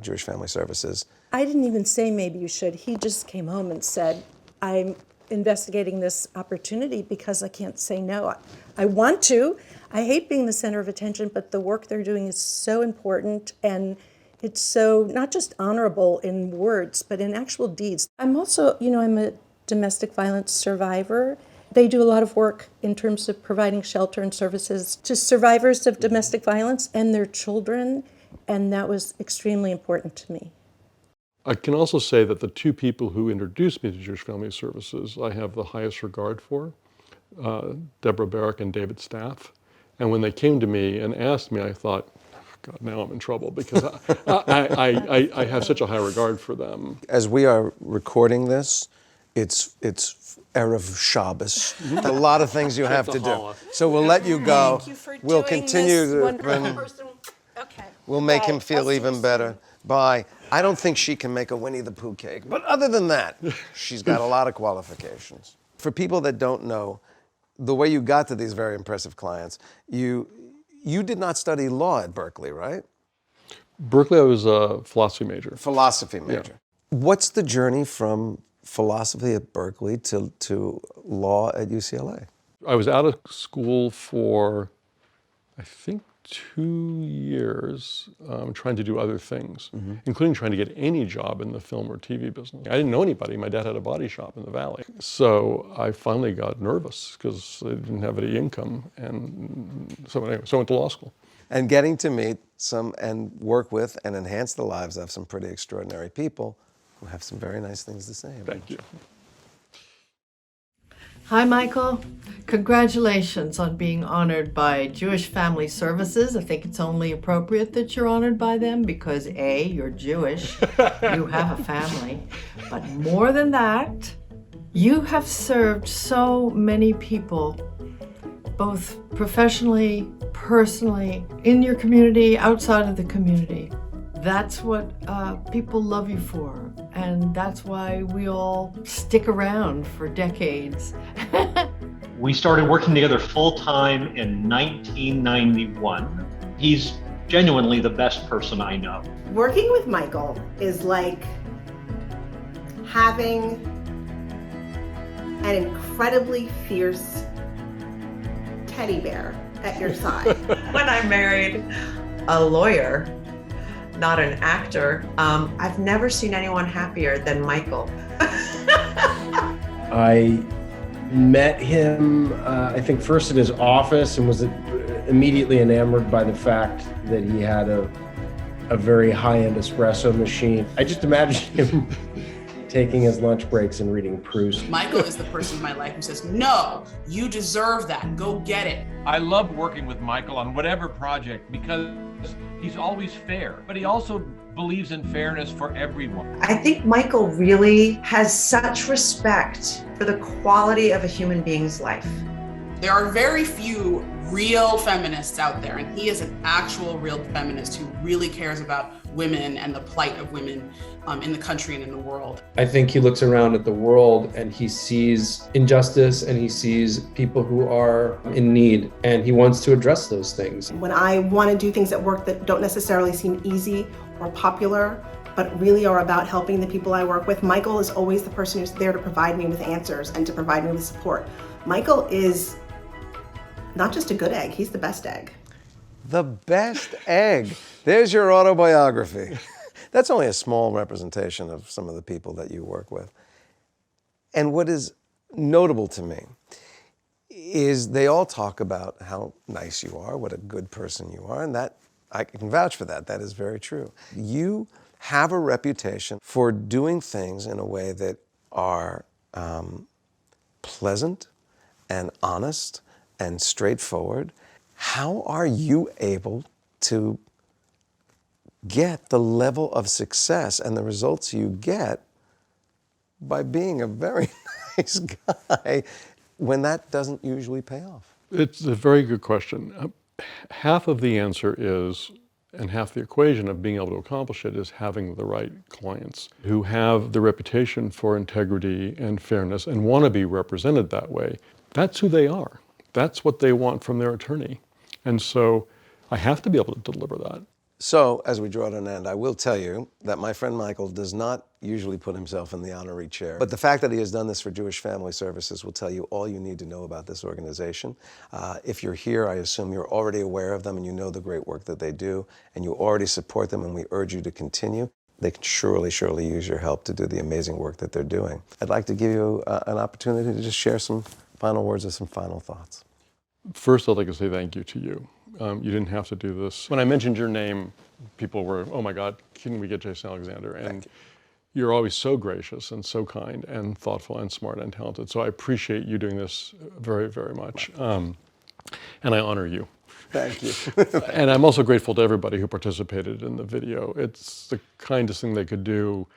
Jewish Family Services? I didn't even say maybe you should. He just came home and said, I'm investigating this opportunity because I can't say no. I want to. I hate being the center of attention, but the work they're doing is so important, and it's so not just honorable in words, but in actual deeds. I'm also, I'm a domestic violence survivor. They do a lot of work in terms of providing shelter and services to survivors of domestic violence and their children, and that was extremely important to me. I can also say that the two people who introduced me to Jewish Family Services I have the highest regard for, Deborah Barrick and David Staff. And when they came to me and asked me, I thought, God, now I'm in trouble, because I have such a high regard for them. As we are recording this, it's Erev Shabbos. A lot of things you have to do. So we'll let you go. Thank you for we'll doing continue this, to wonderful person. Okay. We'll make Bye. him feel even better. Bye. I don't think she can make a Winnie the Pooh cake, but other than that, she's got a lot of qualifications. For people that don't know, the way you got to these very impressive clients, you did not study law at Berkeley, right? Berkeley, I was a philosophy major. Philosophy major. Yeah. What's the journey from philosophy at Berkeley to law at UCLA? I was out of school for, I think, 2 years trying to do other things, including trying to get any job in the film or TV business. I didn't know anybody. My dad had a body shop in the Valley. So I finally got nervous because I didn't have any income. And so anyway, so I went to law school. And getting to meet some and work with and enhance the lives of some pretty extraordinary people who have some very nice things to say about Thank you. Hi, Michael. Congratulations on being honored by Jewish Family Services. I think it's only appropriate that you're honored by them because A, you're Jewish, you have a family, but more than that, you have served so many people, both professionally, personally, in your community, outside of the community. That's what people love you for, and that's why we all stick around for decades. We started working together full-time in 1991. He's genuinely the best person I know. Working with Michael is like having an incredibly fierce teddy bear at your side. When I married a lawyer, not an actor, I've never seen anyone happier than Michael. I met him, I think, first in his office and was immediately enamored by the fact that he had a very high-end espresso machine. I just imagined him taking his lunch breaks and reading Proust. Michael is the person in my life who says, no, you deserve that, go get it. I love working with Michael on whatever project because he's always fair, but he also believes in fairness for everyone. I think Michael really has such respect for the quality of a human being's life. There are very few real feminists out there, and he is an actual real feminist who really cares about women and the plight of women in the country and in the world. I think he looks around at the world and he sees injustice and he sees people who are in need, and he wants to address those things. When I want to do things at work that don't necessarily seem easy or popular, but really are about helping the people I work with, Michael is always the person who's there to provide me with answers and to provide me with support. Michael is not just a good egg, he's the best egg. The best egg. There's your autobiography. That's only a small representation of some of the people that you work with. And what is notable to me is they all talk about how nice you are, what a good person you are, and that I can vouch for that. That is very true. You have a reputation for doing things in a way that are pleasant and honest and straightforward. How are you able to get the level of success and the results you get by being a very nice guy when that doesn't usually pay off? It's a very good question. Half of the answer is, and half the equation of being able to accomplish it, is having the right clients who have the reputation for integrity and fairness and want to be represented that way. That's who they are. That's what they want from their attorney. And so I have to be able to deliver that. So, as we draw to an end, I will tell you that my friend Michael does not usually put himself in the honoree chair. But the fact that he has done this for Jewish Family Services will tell you all you need to know about this organization. If you're here, I assume you're already aware of them and you know the great work that they do, and you already support them, and we urge you to continue. They can surely use your help to do the amazing work that they're doing. I'd like to give you an opportunity to just share some final words or some final thoughts. First, I'd like to say thank you to you. You didn't have to do this. When I mentioned your name, people were, oh my God, can we get Jason Alexander? And you're always so gracious and so kind and thoughtful and smart and talented. So I appreciate you doing this very, very much. And I honor you. Thank you. And I'm also grateful to everybody who participated in the video. It's the kindest thing they could do.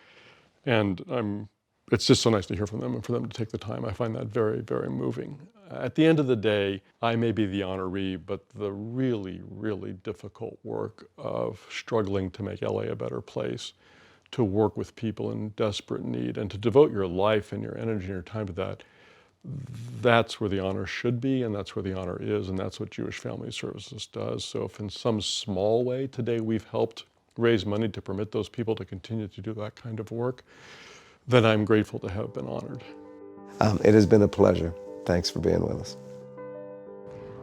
And it's just so nice to hear from them and for them to take the time. I find that very, very moving. At the end of the day, I may be the honoree, but the really, really difficult work of struggling to make LA a better place, to work with people in desperate need, and to devote your life and your energy and your time to that, that's where the honor should be, and that's where the honor is, and that's what Jewish Family Services does. So if in some small way today we've helped raise money to permit those people to continue to do that kind of work, then I'm grateful to have been honored. It has been a pleasure. Thanks for being with us.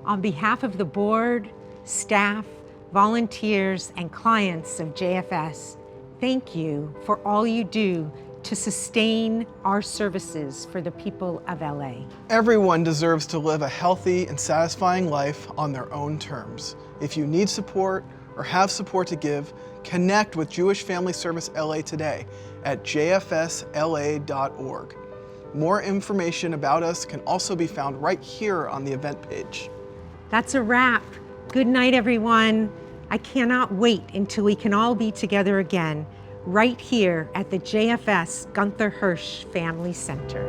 On behalf of the board, staff, volunteers, and clients of JFS, thank you for all you do to sustain our services for the people of LA. Everyone deserves to live a healthy and satisfying life on their own terms. If you need support or have support to give, connect with Jewish Family Service LA today at jfsla.org. More information about us can also be found right here on the event page. That's a wrap. Good night, everyone. I cannot wait until we can all be together again, right here at the JFS Gunther Hirsch Family Center.